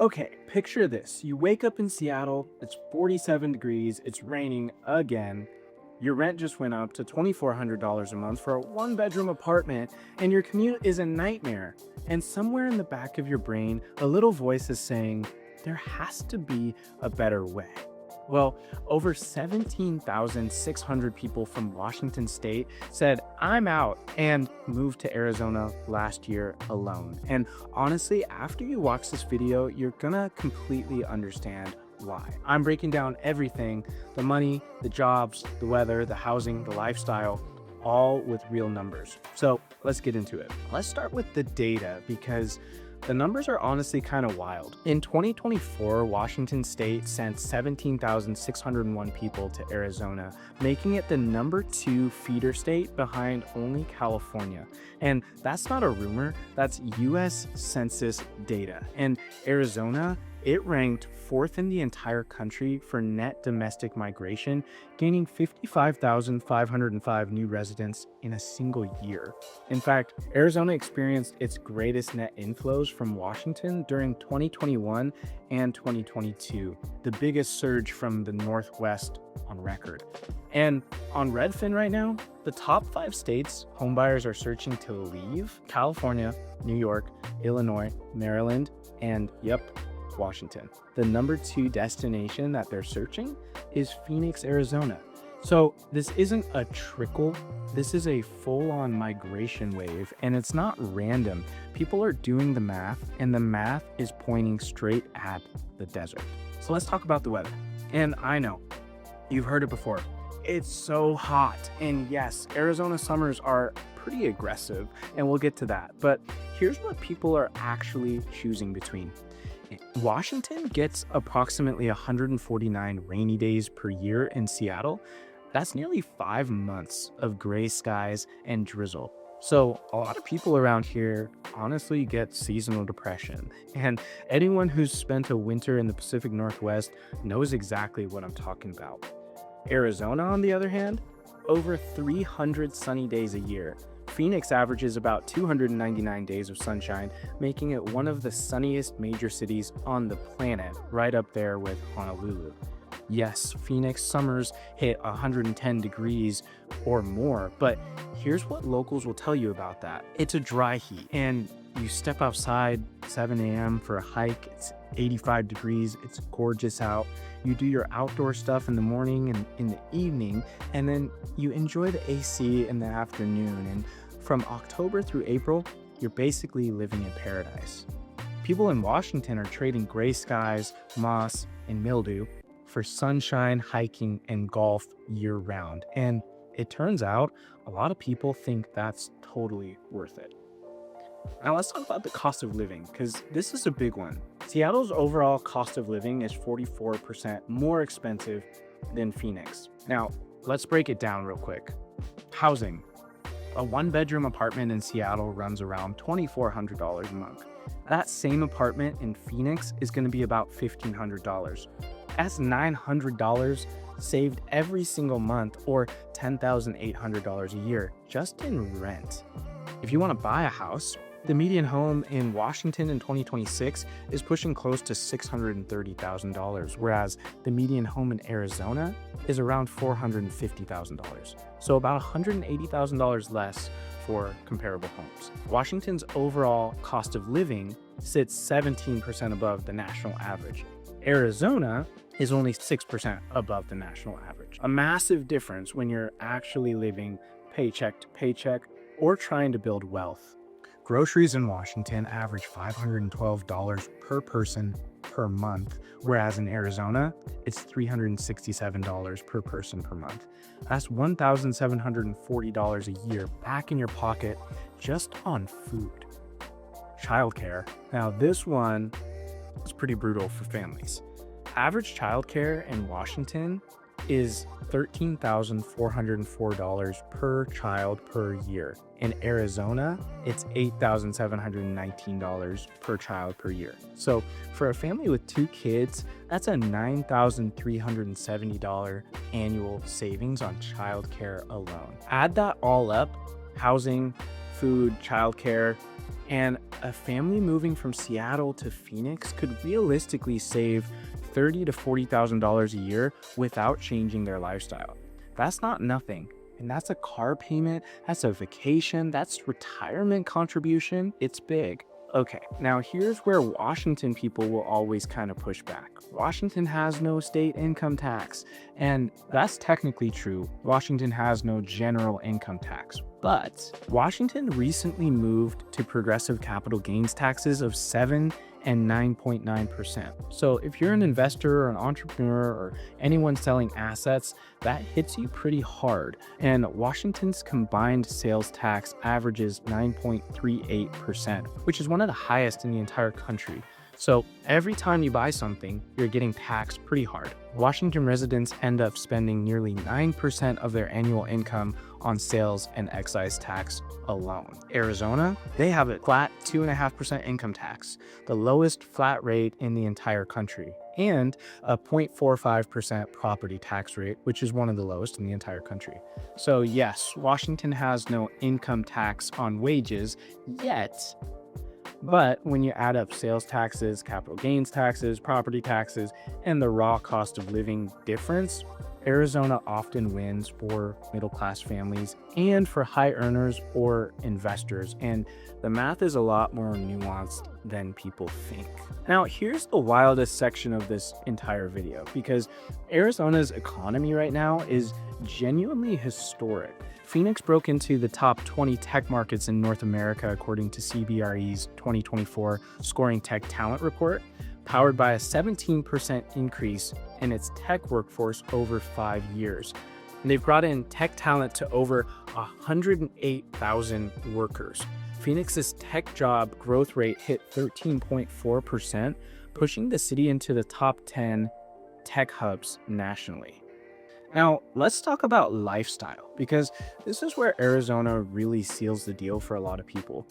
Okay, picture this. You wake up in Seattle, it's 47 degrees, it's raining again. Your rent just went up to $2,400 a month for a one-bedroom apartment, and your commute is a nightmare. And somewhere in the back of your brain, a little voice is saying, there has to be a better way. Well, over 17,600 people from Washington state said, I'm out, and moved to Arizona last year alone. And honestly, after you watch this video, you're gonna completely understand why. I'm breaking down everything: the money, the jobs, the weather, the housing, the lifestyle, all with real numbers. So let's get into it. Let's start with the data because the numbers are honestly kind of wild. In 2024, Washington state sent 17,601 people to Arizona, making it the #2 feeder state behind only California. And that's not a rumor, that's US Census data. And Arizona, it ranked 4th in the entire country for net domestic migration, gaining 55,505 new residents in a single year. In fact, Arizona experienced its greatest net inflows from Washington during 2021 and 2022, the biggest surge from the Northwest on record. And on Redfin right now, the top 5 states homebuyers are searching to leave: California, New York, Illinois, Maryland, and Washington. The #2 destination that they're searching is Phoenix, Arizona. So this isn't a trickle, this is a full-on migration wave, and it's not random. People are doing the math, and the math is pointing straight at the desert. So let's talk about the weather. And I know, you've heard it before. It's so hot. And yes, Arizona summers are pretty aggressive, and we'll get to that. But here's what people are actually choosing between. Washington gets approximately 149 rainy days per year in Seattle. That's nearly 5 months of gray skies and drizzle. So a lot of people around here honestly get seasonal depression. And anyone who's spent a winter in the Pacific Northwest knows exactly what I'm talking about. Arizona, on the other hand, over 300 sunny days a year. Phoenix averages about 299 days of sunshine, making it one of the sunniest major cities on the planet, right up there with Honolulu. Yes, Phoenix summers hit 110 degrees or more, but here's what locals will tell you about that. It's a dry heat, and you step outside 7 a.m. for a hike, it's 85 degrees, it's gorgeous out. You do your outdoor stuff in the morning and in the evening, and then you enjoy the AC in the afternoon. And from October through April, you're basically living in paradise. People in Washington are trading gray skies, moss, and mildew for sunshine, hiking, and golf year-round. And it turns out a lot of people think that's totally worth it. Now let's talk about the cost of living, because this is a big one. Seattle's overall cost of living is 44% more expensive than Phoenix. Now, let's break it down real quick. Housing. A one-bedroom apartment in Seattle runs around $2,400 a month. That same apartment in Phoenix is going to be about $1,500. That's $900 saved every single month, or $10,800 a year just in rent. If you want to buy a house, the median home in Washington in 2026 is pushing close to $630,000, whereas the median home in Arizona is around $450,000. So about $180,000 less for comparable homes. Washington's overall cost of living sits 17% above the national average. Arizona is only 6% above the national average. A massive difference when you're actually living paycheck to paycheck or trying to build wealth. Groceries in Washington average $512 per person per month, whereas in Arizona, it's $367 per person per month. That's $1,740 a year back in your pocket just on food. Childcare. Now this one is pretty brutal for families. Average childcare in Washington is $13,404 per child per year. In Arizona, it's $8,719 per child per year. So for a family with 2 kids, that's a $9,370 annual savings on childcare alone. Add that all up: housing, food, childcare, And a family moving from Seattle to Phoenix could realistically save $30,000 to $40,000 a year without changing their lifestyle. That's not nothing. And that's a car payment, that's a vacation, that's retirement contribution. It's big. Okay, now here's where Washington people will always kind of push back. Washington has no state income tax, and that's technically true. Washington has no general income tax, but Washington recently moved to progressive capital gains taxes of 7 and 9.9%. So if you're an investor or an entrepreneur or anyone selling assets, that hits you pretty hard. And Washington's combined sales tax averages 9.38%, which is one of the highest in the entire country. So every time you buy something, you're getting taxed pretty hard. Washington residents end up spending nearly 9% of their annual income on sales and excise tax alone. Arizona, they have a flat 2.5% income tax, the lowest flat rate in the entire country, and a 0.45% property tax rate, which is one of the lowest in the entire country. So yes, Washington has no income tax on wages yet. But when you add up sales taxes, capital gains taxes, property taxes, and the raw cost of living difference, Arizona often wins for middle-class families and for high earners or investors. And the math is a lot more nuanced than people think. Now, here's the wildest section of this entire video, because Arizona's economy right now is genuinely historic. Phoenix broke into the top 20 tech markets in North America, according to CBRE's 2024 Scoring Tech Talent Report, powered by a 17% increase in its tech workforce over 5 years. And they've brought in tech talent to over 108,000 workers. Phoenix's tech job growth rate hit 13.4%, pushing the city into the top 10 tech hubs nationally. Now, let's talk about lifestyle, because this is where Arizona really seals the deal for a lot of people.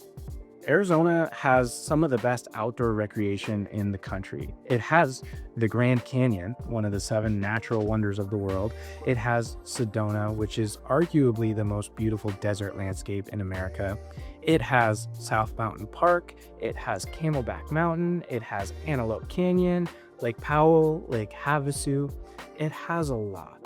Arizona has some of the best outdoor recreation in the country. It has the Grand Canyon, one of the 7 natural wonders of the world. It has Sedona, which is arguably the most beautiful desert landscape in America. It has South Mountain Park. It has Camelback Mountain. It has Antelope Canyon, Lake Powell, Lake Havasu. It has a lot.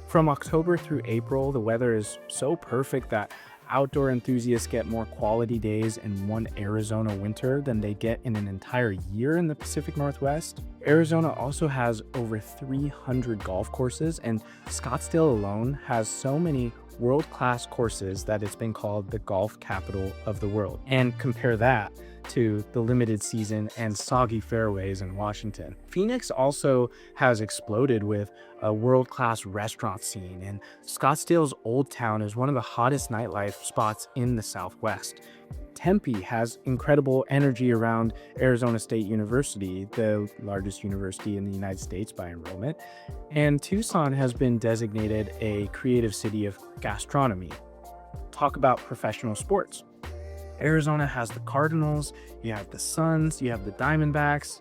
From October through April, the weather is so perfect that outdoor enthusiasts get more quality days in one Arizona winter than they get in an entire year in the Pacific Northwest. Arizona also has over 300 golf courses, and Scottsdale alone has so many world-class courses that it's been called the golf capital of the world. And compare that to the limited season and soggy fairways in Washington. Phoenix also has exploded with a world-class restaurant scene, and Scottsdale's Old Town is one of the hottest nightlife spots in the Southwest. Tempe has incredible energy around Arizona State University, the largest university in the United States by enrollment, and Tucson has been designated a creative city of gastronomy. Talk about professional sports. Arizona has the Cardinals, you have the Suns, you have the Diamondbacks.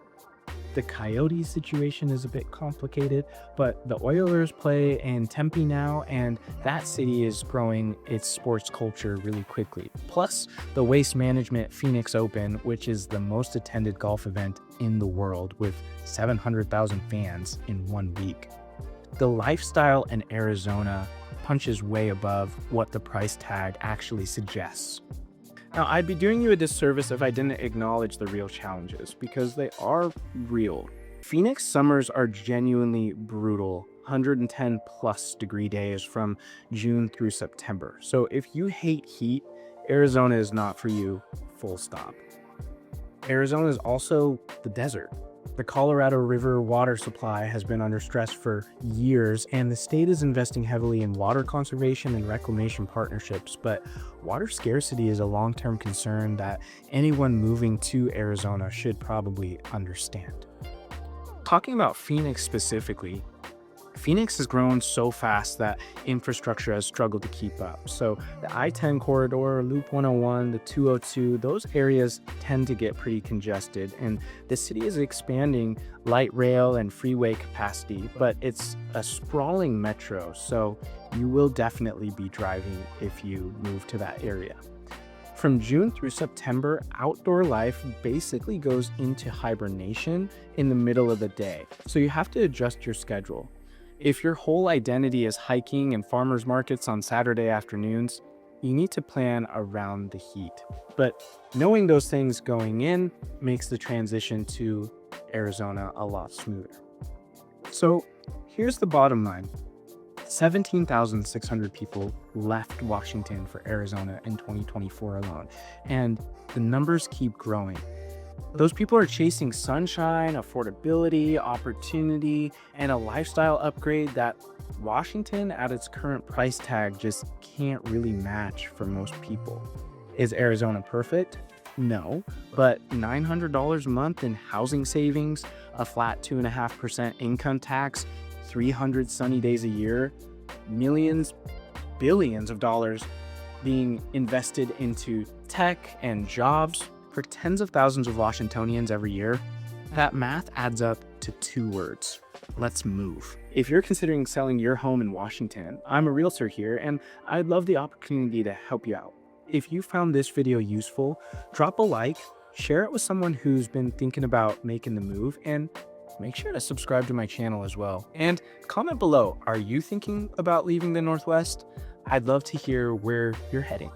The Coyotes situation is a bit complicated, but the Oilers play in Tempe now, and that city is growing its sports culture really quickly. Plus, the Waste Management Phoenix Open, which is the most attended golf event in the world with 700,000 fans in 1 week. The lifestyle in Arizona punches way above what the price tag actually suggests. Now, I'd be doing you a disservice if I didn't acknowledge the real challenges, because they are real. Phoenix summers are genuinely brutal, 110 plus degree days from June through September. So if you hate heat, Arizona is not for you, full stop. Arizona is also the desert. The Colorado River water supply has been under stress for years, and the state is investing heavily in water conservation and reclamation partnerships, but water scarcity is a long-term concern that anyone moving to Arizona should probably understand. Talking about Phoenix specifically, Phoenix has grown so fast that infrastructure has struggled to keep up. So the I-10 corridor, Loop 101, the 202, those areas tend to get pretty congested, and the city is expanding light rail and freeway capacity, but it's a sprawling metro, so you will definitely be driving if you move to that area. From June through September, outdoor life basically goes into hibernation in the middle of the day, so you have to adjust your schedule. If your whole identity is hiking and farmers markets on Saturday afternoons, you need to plan around the heat. But knowing those things going in makes the transition to Arizona a lot smoother. So here's the bottom line. 17,600 people left Washington for Arizona in 2024 alone, and the numbers keep growing. Those people are chasing sunshine, affordability, opportunity, and a lifestyle upgrade that Washington at its current price tag just can't really match for most people. Is Arizona perfect? No, but $900 a month in housing savings, a flat 2.5% income tax, 300 sunny days a year, millions, billions of dollars being invested into tech and jobs for tens of thousands of Washingtonians every year. That math adds up to 2 words. Let's move. If you're considering selling your home in Washington, I'm a realtor here and I'd love the opportunity to help you out. If you found this video useful, drop a like, share it with someone who's been thinking about making the move, and make sure to subscribe to my channel as well. And comment below, are you thinking about leaving the Northwest? I'd love to hear where you're heading.